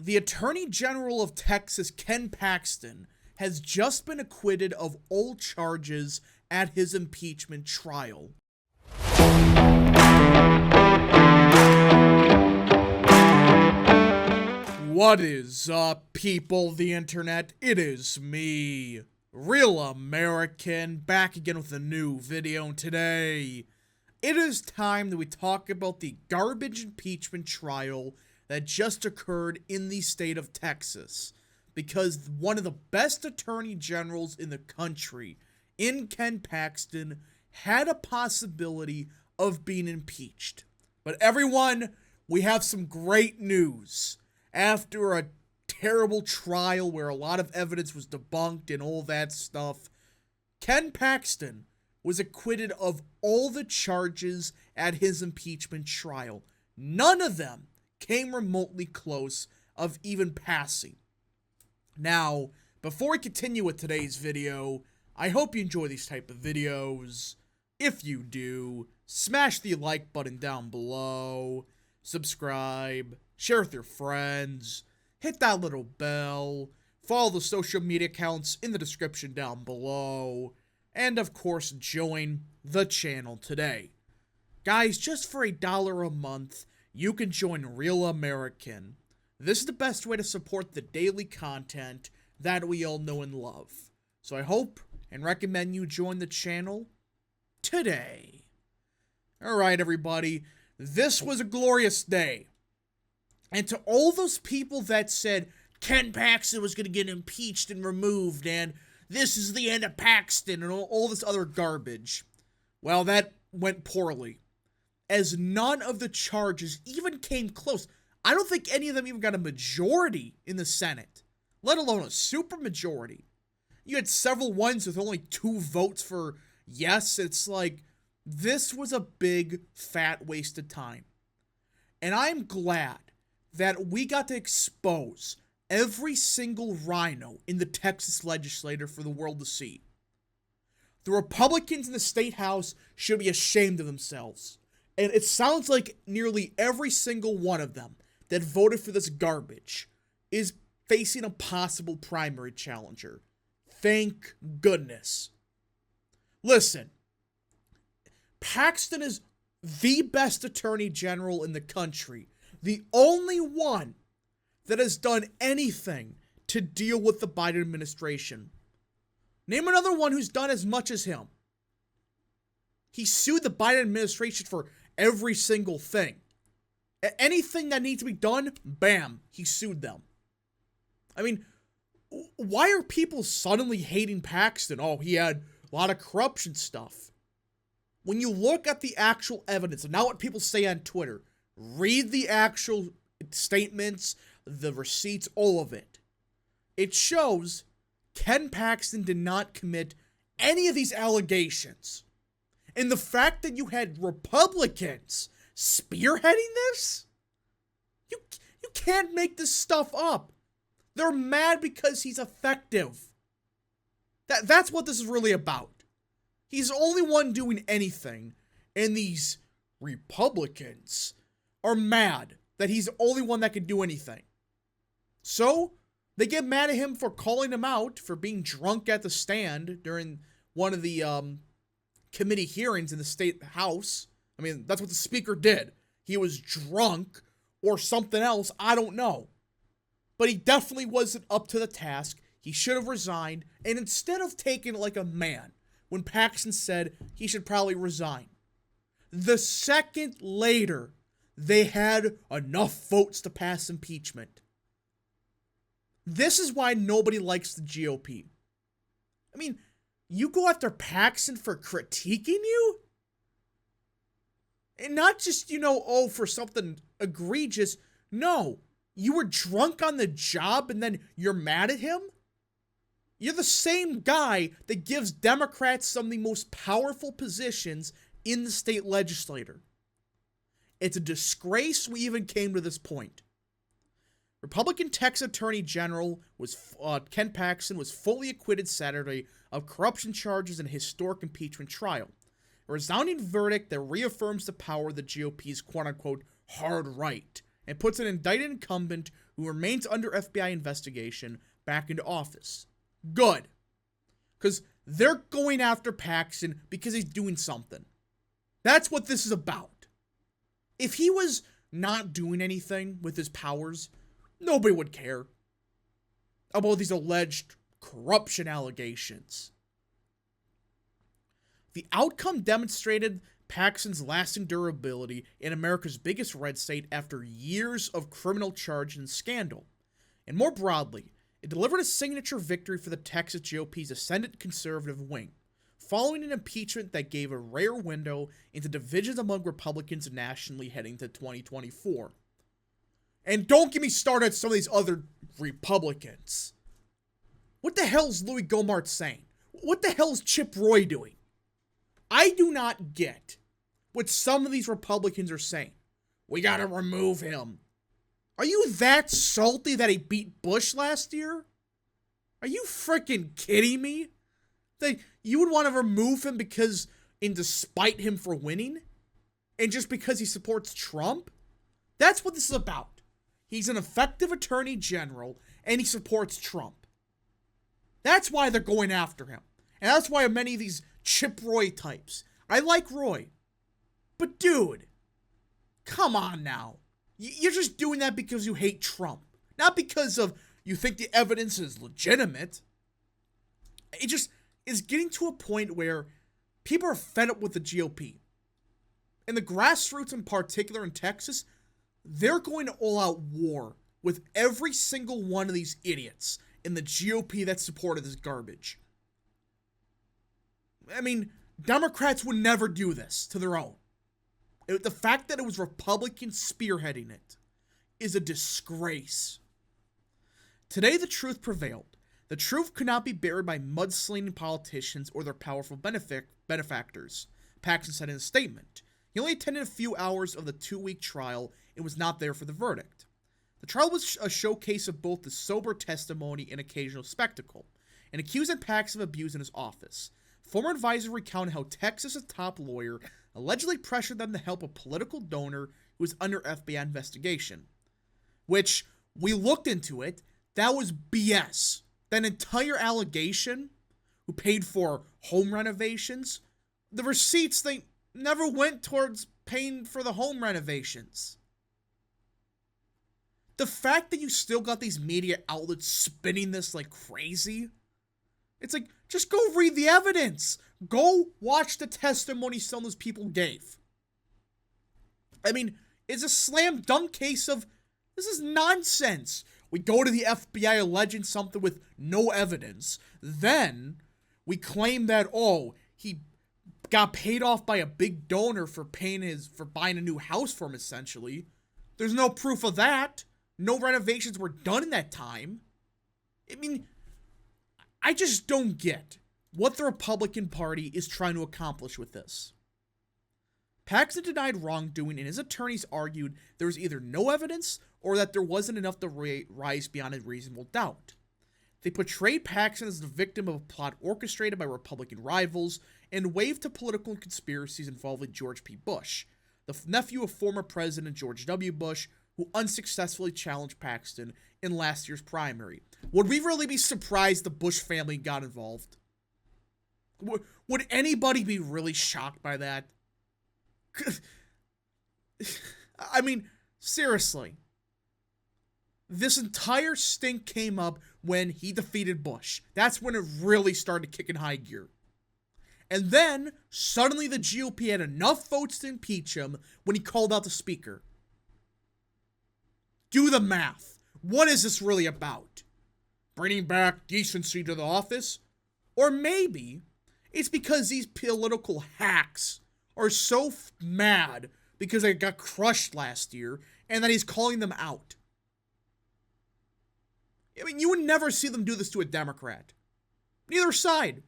The Attorney General of Texas, Ken Paxton, has just been acquitted of all charges at his impeachment trial. What is up, people of the internet? It is me, Real American, back again with a new video, and today it is time that we talk about the garbage impeachment trial that just occurred in the state of Texas, because one of the best attorney generals in the country, in Ken Paxton, had a possibility of being impeached. But everyone, we have some great news. After a terrible trial where a lot of evidence was debunked and all that stuff, Ken Paxton was acquitted of all the charges at his impeachment trial. None of them came remotely close of even passing. Now, before we continue with today's video, I hope you enjoy these type of videos. If you do, smash the like button down below, subscribe, share with your friends, hit that little bell, follow the social media accounts in the description down below, and of course join the channel today. Guys, just for $1 a month, you can join Real American. This is the best way to support the daily content that we all know and love. So I hope and recommend you join the channel today. Alright everybody, this was a glorious day. And to all those people that said Ken Paxton was going to get impeached and removed and this is the end of Paxton and all this other garbage, well, that went poorly, as none of the charges even came close. I don't think any of them even got a majority in the Senate, let alone a supermajority. You had several ones with only 2 votes for yes. It's like, this was a big, fat waste of time. And I'm glad that we got to expose every single rhino in the Texas legislature for the world to see. The Republicans in the state house should be ashamed of themselves. And it sounds like nearly every single one of them that voted for this garbage is facing a possible primary challenger. Thank goodness. Listen, Paxton is the best attorney general in the country. The only one that has done anything to deal with the Biden administration. Name another one who's done as much as him. He sued the Biden administration for every single thing. Anything that needs to be done, bam, he sued them. I mean, why are people suddenly hating Paxton? Oh, he had a lot of corruption stuff. When you look at the actual evidence, and not what people say on Twitter, read the actual statements, the receipts, all of it. It shows Ken Paxton did not commit any of these allegations. And the fact that you had Republicans spearheading this? You can't make this stuff up. They're mad because he's effective. That's what this is really about. He's the only one doing anything, and these Republicans are mad that he's the only one that can do anything. So, they get mad at him for calling him out for being drunk at the stand during one of the committee hearings in the state house. I mean, that's what the speaker did. He was drunk or something else, I don't know. But he definitely wasn't up to the task. He should have resigned, and instead of taking it like a man, when Paxton said he should probably resign, the second later, they had enough votes to pass impeachment. This is why nobody likes the GOP. I mean, you go after Paxton for critiquing you? And not just, oh, for something egregious. No, you were drunk on the job and then you're mad at him? You're the same guy that gives Democrats some of the most powerful positions in the state legislature. It's a disgrace we even came to this point. Republican Texas Attorney General Ken Paxton was fully acquitted Saturday of corruption charges in a historic impeachment trial. A resounding verdict that reaffirms the power of the GOP's quote-unquote hard right and puts an indicted incumbent who remains under FBI investigation, back into office. Good. Because they're going after Paxton because he's doing something. That's what this is about. If he was not doing anything with his powers, nobody would care about these alleged corruption allegations. The outcome demonstrated Paxton's lasting durability in America's biggest red state after years of criminal charge and scandal. And more broadly, it delivered a signature victory for the Texas GOP's ascendant conservative wing, following an impeachment that gave a rare window into divisions among Republicans nationally heading to 2024. And don't get me started on some of these other Republicans. What the hell is Louis Gohmert saying? What the hell is Chip Roy doing? I do not get what some of these Republicans are saying. We gotta remove him. Are you that salty that he beat Bush last year? Are you freaking kidding me? That you would want to remove him because, in despite him for winning? And just because he supports Trump? That's what this is about. He's an effective attorney general, and he supports Trump. That's why they're going after him. And that's why many of these Chip Roy types. I like Roy. But dude, come on now. You're just doing that because you hate Trump. Not because of you think the evidence is legitimate. It just is getting to a point where people are fed up with the GOP. And the grassroots in particular in Texas, they're going to all-out war with every single one of these idiots in the GOP that supported this garbage. I mean, Democrats would never do this to their own. The fact that it was Republicans spearheading it is a disgrace. Today, the truth prevailed. The truth could not be buried by mudslinging politicians or their powerful benefactors, Paxton said in a statement. He only attended a few hours of the 2-week trial and was not there for the verdict. The trial was a showcase of both the sober testimony and occasional spectacle, and accusing Paxton of abusing his office. Former advisor recounted how Texas' top lawyer allegedly pressured them to help a political donor who was under FBI investigation. Which, we looked into it, that was BS. That entire allegation, who paid for home renovations, the receipts, they never went towards paying for the home renovations. The fact that you still got these media outlets spinning this like crazy, it's like, just go read the evidence. Go watch the testimony some of those people gave. I mean, it's a slam dunk case of, this is nonsense. We go to the FBI alleging something with no evidence. Then, we claim that, oh, he got paid off by a big donor for buying a new house for him, essentially. There's no proof of that. No renovations were done in that time. I mean, I just don't get what the Republican Party is trying to accomplish with this. Paxton denied wrongdoing, and his attorneys argued there was either no evidence or that there wasn't enough to rise beyond a reasonable doubt. They portrayed Paxton as the victim of a plot orchestrated by Republican rivals and waved to political conspiracies involving George P. Bush, the nephew of former President George W. Bush, who unsuccessfully challenged Paxton in last year's primary. Would we really be surprised the Bush family got involved? Would anybody be really shocked by that? I mean, seriously. This entire stink came up when he defeated Bush. That's when it really started kicking high gear. And then, suddenly the GOP had enough votes to impeach him when he called out the speaker. Do the math. What is this really about? Bringing back decency to the office? Or maybe it's because these political hacks are so mad because they got crushed last year and that he's calling them out. I mean, you would never see them do this to a Democrat. Neither side.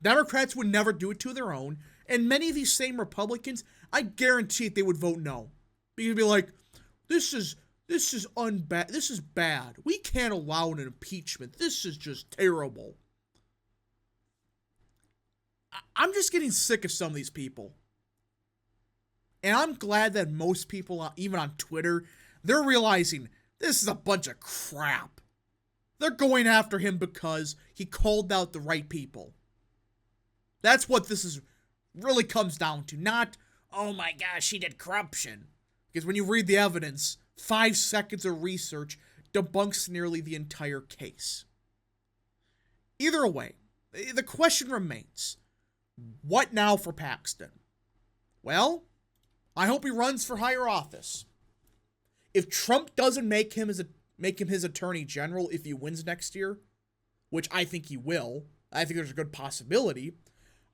Democrats would never do it to their own, and many of these same Republicans, I guarantee they would vote no. Because they'd be like, this is bad. We can't allow an impeachment. This is just terrible. I'm just getting sick of some of these people. And I'm glad that most people, even on Twitter, they're realizing This is a bunch of crap. They're going after him because he called out the right people. That's what this is really comes down to. Not, oh my gosh, he did corruption. Because when you read the evidence, 5 seconds of research debunks nearly the entire case. Either way, the question remains, what now for Paxton? Well, I hope he runs for higher office. If Trump doesn't make him his attorney general if he wins next year, which I think he will, I think there's a good possibility,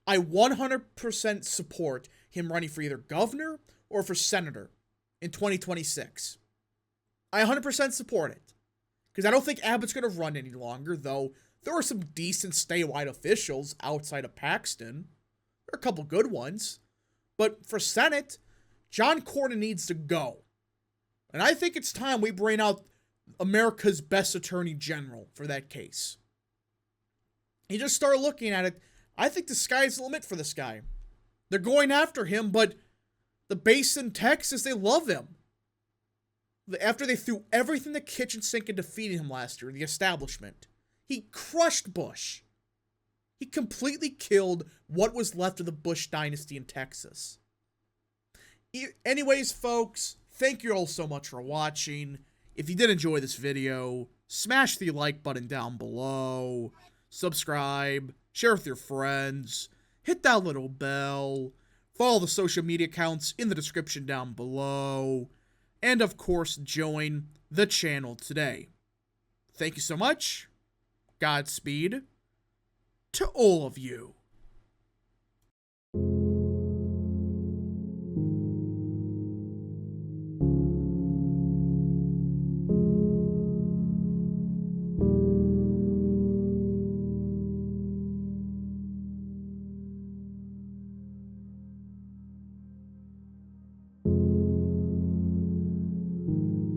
I 100% support him running for either governor or for senator in 2026. I 100% support it. Because I don't think Abbott's going to run any longer, though there are some decent statewide officials outside of Paxton. There are a couple good ones. But for Senate, John Cornyn needs to go. And I think it's time we bring out America's best attorney general for that case. You just start looking at it, I think the sky's the limit for this guy. They're going after him, but the base in Texas, they love him. After they threw everything in the kitchen sink and defeated him last year, the establishment, he crushed Bush. He completely killed what was left of the Bush dynasty in Texas. Anyways, folks, thank you all so much for watching. If you did enjoy this video, smash the like button down below, subscribe, share with your friends, hit that little bell, follow the social media accounts in the description down below, and of course, join the channel today. Thank you so much. Godspeed to all of you.